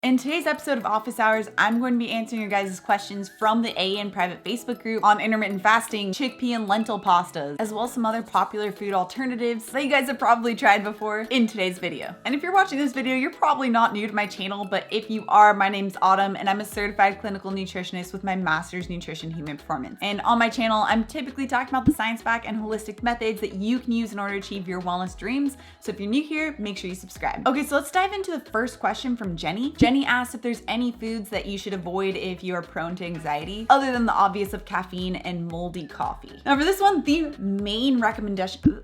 In today's episode of Office Hours, I'm going to be answering your guys' questions from the AN private Facebook group on intermittent fasting, chickpea and lentil pastas, as well as some other popular food alternatives that you guys have probably tried before in today's video. And if you're watching this video, you're probably not new to my channel, but if you are, my name's Autumn and I'm a certified clinical nutritionist with my master's nutrition human performance. And on my channel, I'm typically talking about the science back and holistic methods that you can use in order to achieve your wellness dreams. So if you're new here, make sure you subscribe. Okay, so let's dive into the first question from Jenny. Jenny asked if there's any foods that you should avoid if you are prone to anxiety, other than the obvious of caffeine and moldy coffee. Now for this one, the main recommendation,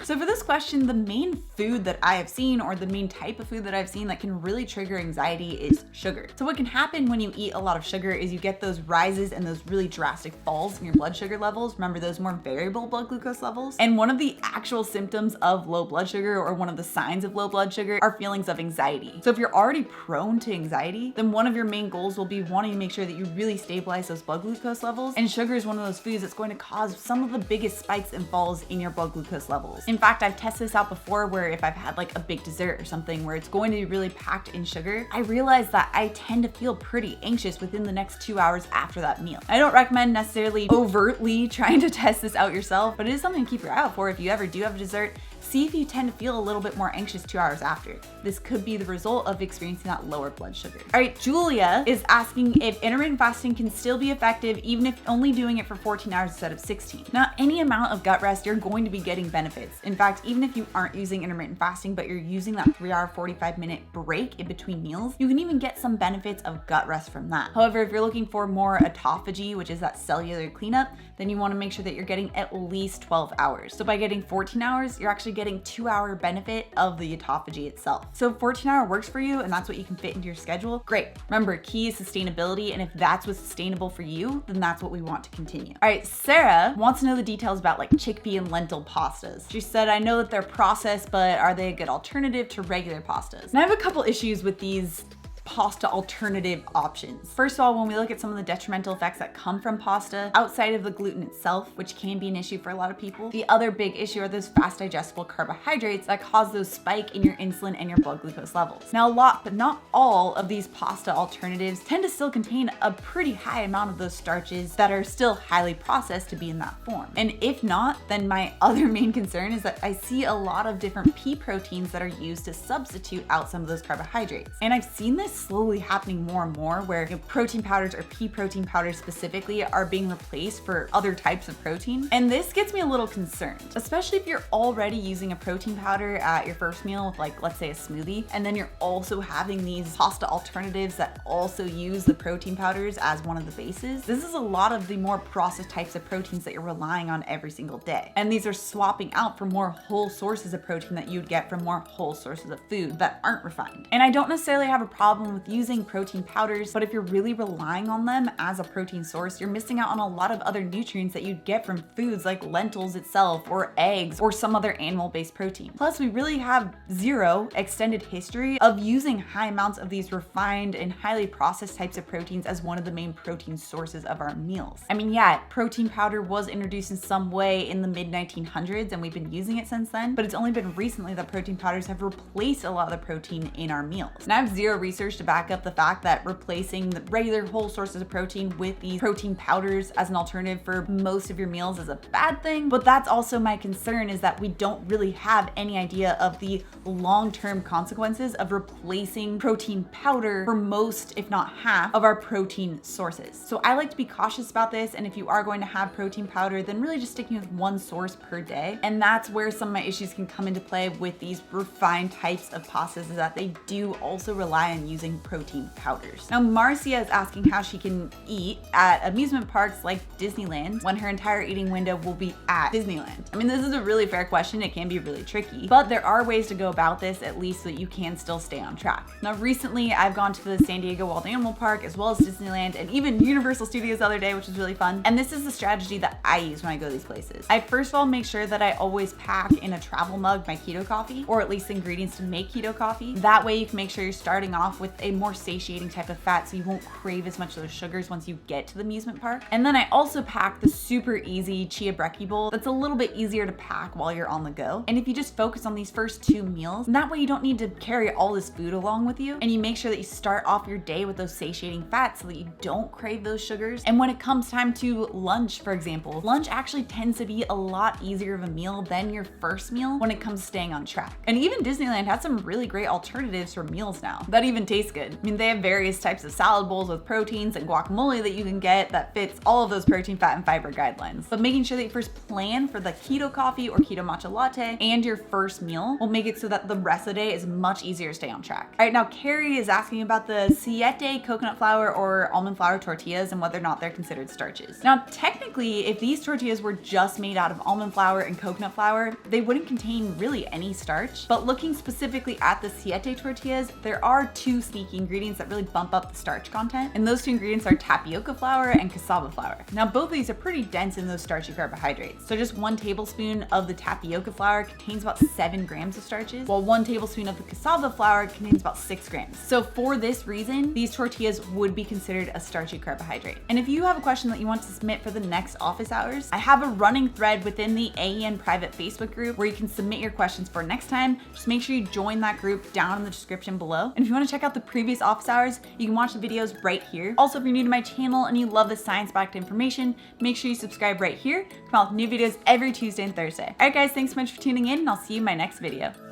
so for this question, the main food that I have seen, or the main type of food that I've seen that can really trigger anxiety, is sugar. So what can happen when you eat a lot of sugar is you get those rises and those really drastic falls in your blood sugar levels. Remember those more variable blood glucose levels? And one of the actual symptoms of low blood sugar, or one of the signs of low blood sugar, are feelings of anxiety. So if you're already prone to anxiety, then one of your main goals will be wanting to make sure that you really stabilize those blood glucose levels. And sugar is one of those foods that's going to cause some of the biggest spikes and falls in your blood glucose levels. In fact, I've tested this out before where if I've had like a big dessert or something where it's going to be really packed in sugar, I realized that I tend to feel pretty anxious within the next 2 hours after that meal. I don't recommend necessarily overtly trying to test this out yourself, but it is something to keep your eye out for if you ever do have a dessert. See if you tend to feel a little bit more anxious 2 hours after. This could be the result of experiencing that lower blood sugar. All right, Julia is asking if intermittent fasting can still be effective even if only doing it for 14 hours instead of 16. Now, any amount of gut rest, you're going to be getting benefits. In fact, even if you aren't using intermittent fasting, but you're using that 3-hour, 45-minute break in between meals, you can even get some benefits of gut rest from that. However, if you're looking for more autophagy, which is that cellular cleanup, then you want to make sure that you're getting at least 12 hours. So by getting 14 hours, you're actually getting 2-hour benefit of the autophagy itself. So if 14-hour works for you and that's what you can fit into your schedule, great. Remember, key is sustainability, and if that's what's sustainable for you, then that's what we want to continue. All right, Sarah wants to know the details about like chickpea and lentil pastas. She said, I know that they're processed, but are they a good alternative to regular pastas? And I have a couple issues with these pasta alternative options. First of all, when we look at some of the detrimental effects that come from pasta outside of the gluten itself, which can be an issue for a lot of people, the other big issue are those fast digestible carbohydrates that cause those spike in your insulin and your blood glucose levels. Now, a lot, but not all of these pasta alternatives tend to still contain a pretty high amount of those starches that are still highly processed to be in that form. And if not, then my other main concern is that I see a lot of different pea proteins that are used to substitute out some of those carbohydrates. And I've seen this slowly happening more and more where protein powders, or pea protein powders specifically, are being replaced for other types of protein. And this gets me a little concerned, especially if you're already using a protein powder at your first meal with, like, let's say a smoothie, and then you're also having these pasta alternatives that also use the protein powders as one of the bases. This is a lot of the more processed types of proteins that you're relying on every single day. And these are swapping out for more whole sources of protein that you'd get from more whole sources of food that aren't refined. And I don't necessarily have a problem with using protein powders, but if you're really relying on them as a protein source, you're missing out on a lot of other nutrients that you'd get from foods like lentils itself, or eggs, or some other animal-based protein. Plus, we really have zero extended history of using high amounts of these refined and highly processed types of proteins as one of the main protein sources of our meals. I mean, yeah, protein powder was introduced in some way in the mid-1900s, and we've been using it since then, but it's only been recently that protein powders have replaced a lot of the protein in our meals. And I have zero research to back up the fact that replacing the regular whole sources of protein with these protein powders as an alternative for most of your meals is a bad thing, but that's also my concern, is that we don't really have any idea of the long-term consequences of replacing protein powder for most, if not half, of our protein sources. So I like to be cautious about this, and if you are going to have protein powder, then really just sticking with one source per day. And that's where some of my issues can come into play with these refined types of pastas, is that they do also rely on using protein powders. Now, Marcia is asking how she can eat at amusement parks like Disneyland when her entire eating window will be at Disneyland. I mean, this is a really fair question. It can be really tricky, but there are ways to go about this, at least, so that you can still stay on track. Now, recently I've gone to the San Diego Wild Animal Park, as well as Disneyland, and even Universal Studios the other day, which was really fun. And this is the strategy that I use when I go to these places. I first of all make sure that I always pack in a travel mug my keto coffee, or at least the ingredients to make keto coffee. That way you can make sure you're starting off with a more satiating type of fat, so you won't crave as much of those sugars once you get to the amusement park. And then I also pack the super easy chia brekkie bowl that's a little bit easier to pack while you're on the go. And if you just focus on these first 2 meals, that way you don't need to carry all this food along with you, and you make sure that you start off your day with those satiating fats so that you don't crave those sugars. And when it comes time to lunch, for example, lunch actually tends to be a lot easier of a meal than your first meal when it comes to staying on track. And even Disneyland has some really great alternatives for meals now that even taste good. I mean, they have various types of salad bowls with proteins and guacamole that you can get that fits all of those protein, fat, and fiber guidelines. But making sure that you first plan for the keto coffee or keto matcha latte and your first meal will make it so that the rest of the day is much easier to stay on track. All right, now Carrie is asking about the siete coconut flour or almond flour tortillas and whether or not they're considered starches. Now, technically, if these tortillas were just made out of almond flour and coconut flour, they wouldn't contain really any starch. But looking specifically at the siete tortillas, there are 2 sneaky ingredients that really bump up the starch content, and those 2 ingredients are tapioca flour and cassava flour. Now, both of these are pretty dense in those starchy carbohydrates. So just 1 tablespoon of the tapioca flour contains about 7 grams of starches, while 1 tablespoon of the cassava flour contains about 6 grams. So for this reason, these tortillas would be considered a starchy carbohydrate. And if you have a question that you want to submit for the next office hours, I have a running thread within the AEN private Facebook group where you can submit your questions for next time. Just make sure you join that group down in the description below. And if you want to check out the previous office hours, you can watch the videos right here. Also, if you're new to my channel and you love the science-backed information, make sure you subscribe right here. Come out with new videos every Tuesday and Thursday. All right, guys, thanks so much for tuning in, and I'll see you in my next video.